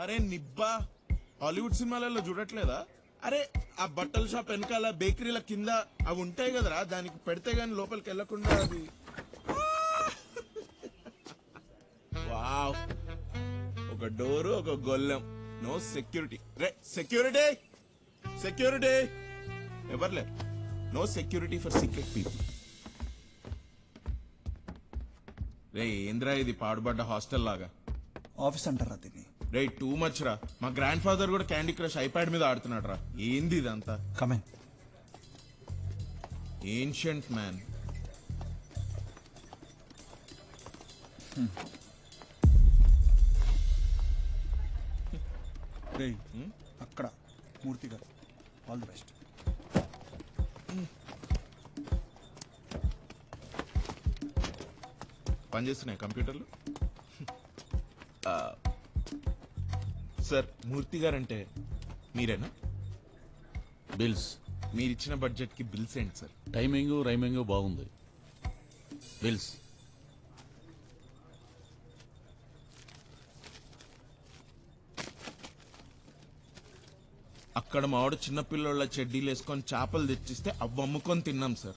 అరే నిబ్బా హాలీవుడ్ సినిమాలలో చూడట్లేదా? అరే ఆ బట్టల షాప్ వెనకాల బేకరీల కింద అవి ఉంటాయి కదరా, దానికి పెడితే గాని లోపలికి వెళ్లకుండా అది. వావ్, ఒక డోరు ఒక గొల్లెం, నో సెక్యూరిటీ. రే సెక్యూరిటీ, సెక్యూరిటీ ఎవర్లే, no security for secret people. రే ఏంద్రా ఇది పాడుబడ్డ హాస్టల్ లాగా? ఆఫీస్ అంటారా దీన్ని? రే టూ మచ్ రా, మా గ్రాండ్ ఫాదర్ కూడా క్యాండీ క్రష్ ఐప్యాడ్ మీద ఆడుతున్నాడు రా. ఏంది ఇదంతా? కమెన్. Ancient man. రే అక్కడ మూర్తి గారు, ఆల్ ది బెస్ట్. పనిచేస్తున్నాయి కంప్యూటర్లు? సార్ మూర్తి గారంటే మీరేనా? బిల్స్ మీరిచ్చిన బడ్జెట్ కి బిల్స్ ఏంటి సార్? టైమింగ్ రైమింగ్ బాగుంది. బిల్స్ అక్కడ మావాడు చిన్నపిల్లల చెడ్డీలు వేసుకొని చేపలు తెచ్చిస్తే అవి అమ్ముకొని తిన్నాం సార్.